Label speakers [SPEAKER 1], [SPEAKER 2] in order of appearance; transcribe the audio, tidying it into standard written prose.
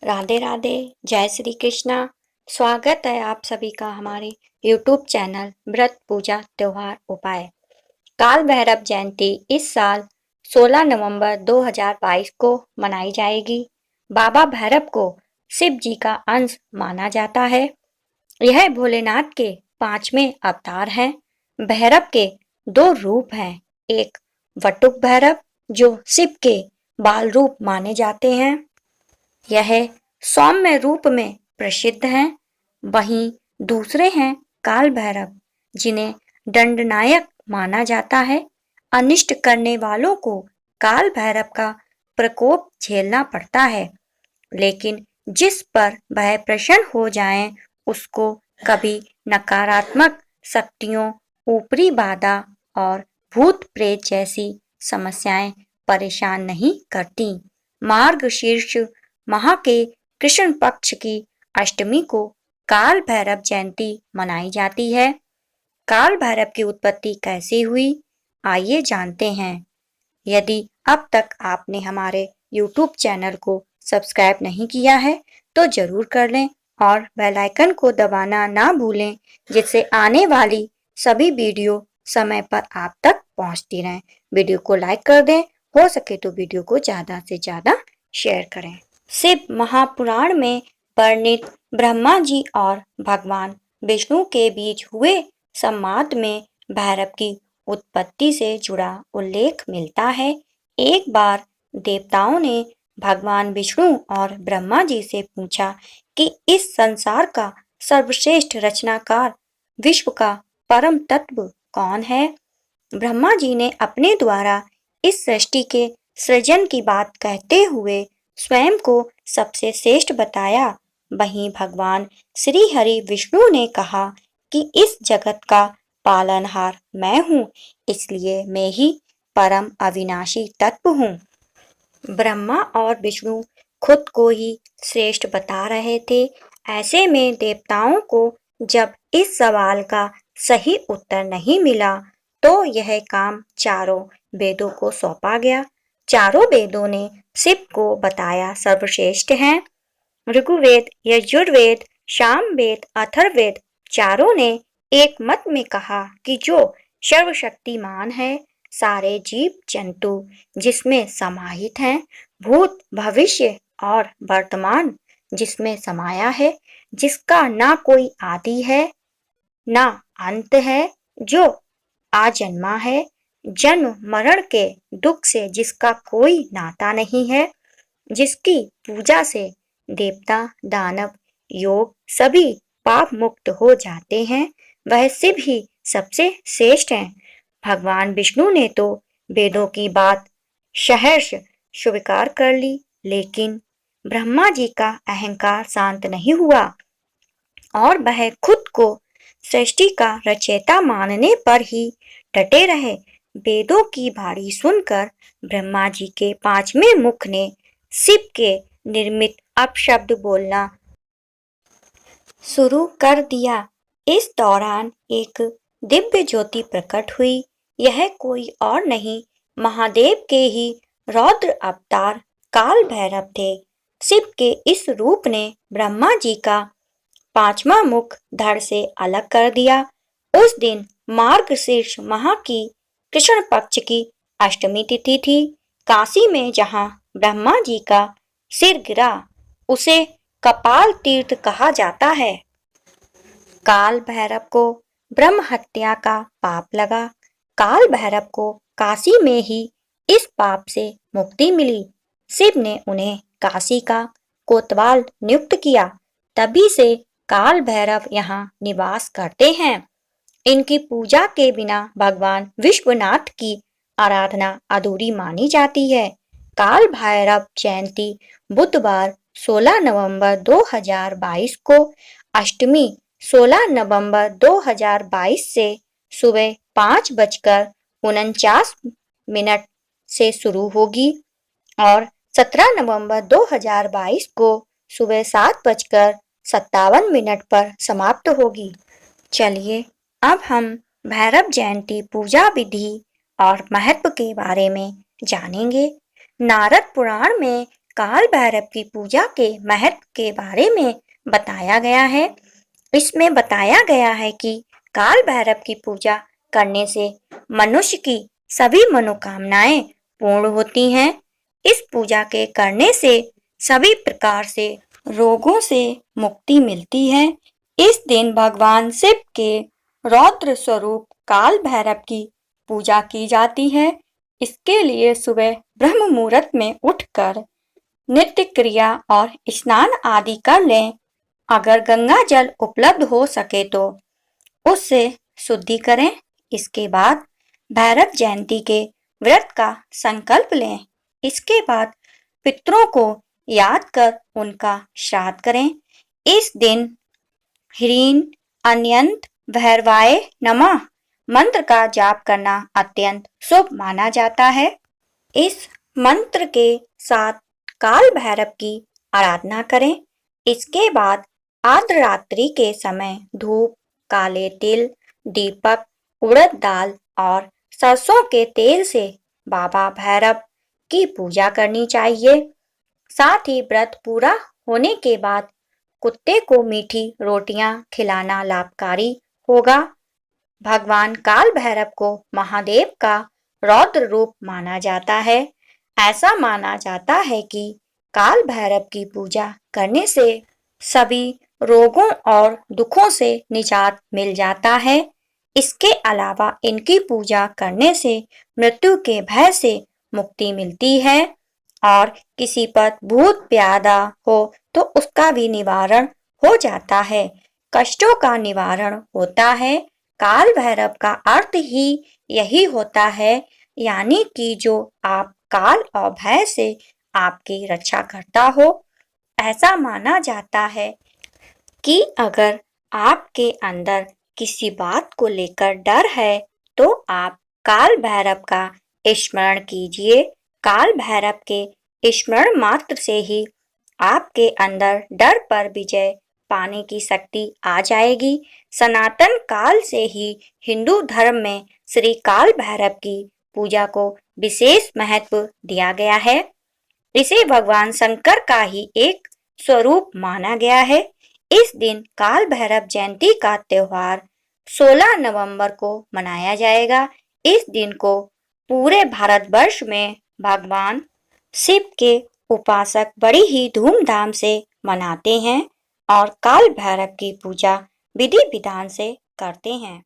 [SPEAKER 1] राधे राधे। जय श्री कृष्णा। स्वागत है आप सभी का हमारे YouTube चैनल व्रत पूजा त्योहार उपाय। काल भैरव जयंती इस साल 16 नवंबर 2022 को मनाई जाएगी। बाबा भैरव को शिव जी का अंश माना जाता है। यह भोलेनाथ के 5वें अवतार हैं। भैरव के 2 रूप हैं। एक वटुक भैरव जो शिव के बाल रूप माने जाते हैं। यह सौम्य रूप में प्रसिद्ध हैं। वहीं दूसरे हैं काल भैरव जिन्हें दंडनायक माना जाता है। अनिष्ट करने वालों को काल भैरव का प्रकोप झेलना पड़ता है, लेकिन जिस पर वह प्रसन्न हो जाएं, उसको कभी नकारात्मक शक्तियों, ऊपरी बाधा और भूत प्रेत जैसी समस्याएं परेशान नहीं करती। मार्गशीर्ष माह के कृष्ण पक्ष की अष्टमी को काल भैरव जयंती मनाई जाती है। काल भैरव की उत्पत्ति कैसे हुई, आइए जानते हैं। यदि अब तक आपने हमारे YouTube चैनल को सब्सक्राइब नहीं किया है तो जरूर कर लें और बेल आइकन को दबाना ना भूलें, जिससे आने वाली सभी वीडियो समय पर आप तक पहुंचती रहें। वीडियो को लाइक कर दें, हो सके तो वीडियो को ज़्यादा से ज़्यादा शेयर करें। शिव महापुराण में वर्णित ब्रह्मा जी और भगवान विष्णु के बीच हुए संवाद में भैरव की उत्पत्ति से जुड़ा उल्लेख मिलता है। एक बार देवताओं ने भगवान विष्णु और ब्रह्मा जी से पूछा कि इस संसार का सर्वश्रेष्ठ रचनाकार, विश्व का परम तत्व कौन है। ब्रह्मा जी ने अपने द्वारा इस सृष्टि के सृजन की बात कहते हुए स्वयं को सबसे श्रेष्ठ बताया। वहीं भगवान श्री हरि विष्णु ने कहा कि इस जगत का पालनहार मैं हूँ, इसलिए मैं ही परम अविनाशी तत्व हूँ। ब्रह्मा और विष्णु खुद को ही श्रेष्ठ बता रहे थे। ऐसे में देवताओं को जब इस सवाल का सही उत्तर नहीं मिला तो यह काम चारों वेदों को सौंपा गया। चारों वेदों ने शिव को बताया सर्वश्रेष्ठ हैं। ऋग्वेद, यजुर्वेद, सामवेद, अथर्ववेद चारों ने एक मत में कहा कि जो सर्वशक्तिमान है, सारे जीव जंतु जिसमें समाहित हैं, भूत भविष्य और वर्तमान जिसमें समाया है, जिसका ना कोई आदि है ना अंत है, जो आजन्मा है, जन्म मरण के दुख से जिसका कोई नाता नहीं है, जिसकी पूजा से देवता दानव योग सभी पाप मुक्त हो जाते हैं, वह शिव ही सबसे श्रेष्ठ हैं। भगवान विष्णु ने तो वेदों की बात सहर्ष स्वीकार कर ली, लेकिन ब्रह्मा जी का अहंकार शांत नहीं हुआ और वह खुद को सृष्टि का रचयिता मानने पर ही डटे रहे। वेदों की भारी सुनकर ब्रह्मा जी के 5वें मुख ने शिव के निर्मित अपशब्द बोलना शुरू कर दिया। इस दौरान एक दिव्य ज्योति प्रकट हुई। यह कोई और नहीं, महादेव के ही रौद्र अवतार काल भैरव थे। शिव के इस रूप ने ब्रह्मा जी का 5वां मुख धड़ से अलग कर दिया। उस दिन मार्गशीर्ष माह की कृष्ण पक्ष की अष्टमी तिथि थी। काशी में जहाँ ब्रह्मा जी का सिर गिरा उसे कपाल तीर्थ कहा जाता है। काल भैरव को ब्रह्म हत्या का पाप लगा। काल भैरव को काशी में ही इस पाप से मुक्ति मिली। शिव ने उन्हें काशी का कोतवाल नियुक्त किया। तभी से काल भैरव यहाँ निवास करते हैं। इनकी पूजा के बिना भगवान विश्वनाथ की आराधना अधूरी मानी जाती है। काल भैरव जयंती बुधवार 16 नवंबर 2022 को अष्टमी 16 नवंबर 2022 से सुबह 5:49 से शुरू होगी और 17 नवंबर 2022 को सुबह 7:57 पर समाप्त होगी। चलिए अब हम भैरव जयंती पूजा विधि और महत्व के बारे में जानेंगे। नारद पुराण में काल भैरव की पूजा के महत्व के बारे में बताया गया है। इसमें बताया गया है कि काल भैरव की पूजा करने से मनुष्य की सभी मनोकामनाएं पूर्ण होती हैं। इस पूजा के करने से सभी प्रकार से रोगों से मुक्ति मिलती है। इस दिन भगवान शिव के रौद्र स्वरूप काल भैरव की पूजा की जाती है। इसके लिए सुबह ब्रह्म मुहूर्त में उठकर नित्य क्रिया और स्नान आदि कर लें। अगर गंगा जल उपलब्ध हो सके तो उससे शुद्धि करें। इसके बाद भैरव जयंती के व्रत का संकल्प लें। इसके बाद पितरों को याद कर उनका श्राद्ध करें। इस दिन ह्रीं अन्यंत भैरवाय नमः मंत्र का जाप करना अत्यंत शुभ माना जाता है। इस मंत्र के साथ काल भैरव की आराधना करें। इसके बाद आर्द्ररात्रि के समय धूप, काले तिल, दीपक, उड़द दाल और सरसों के तेल से बाबा भैरव की पूजा करनी चाहिए। साथ ही व्रत पूरा होने के बाद कुत्ते को मीठी रोटियां खिलाना लाभकारी होगा। भगवान काल भैरव को महादेव का रौद्र रूप माना जाता है। ऐसा माना जाता है कि काल भैरव की पूजा करने से सभी रोगों और दुखों से निजात मिल जाता है। इसके अलावा इनकी पूजा करने से मृत्यु के भय से मुक्ति मिलती है और किसी पर भूत प्यादा हो तो उसका भी निवारण हो जाता है, कष्टों का निवारण होता है। काल भैरव का अर्थ ही यही होता है, यानी कि जो आप काल और भय से आपकी रक्षा करता हो। ऐसा माना जाता है कि अगर आपके अंदर किसी बात को लेकर डर है तो आप काल भैरव का स्मरण कीजिए। काल भैरव के स्मरण मात्र से ही आपके अंदर डर पर विजय पाने की शक्ति आ जाएगी। सनातन काल से ही हिंदू धर्म में श्री काल भैरव की पूजा को विशेष महत्व दिया गया है। इसे भगवान शंकर का ही एक स्वरूप माना गया है। इस दिन काल भैरव जयंती का त्योहार 16 नवंबर को मनाया जाएगा। इस दिन को पूरे भारतवर्ष में भगवान शिव के उपासक बड़ी ही धूमधाम से मनाते हैं और काल भैरव की पूजा विधि विधान से करते हैं।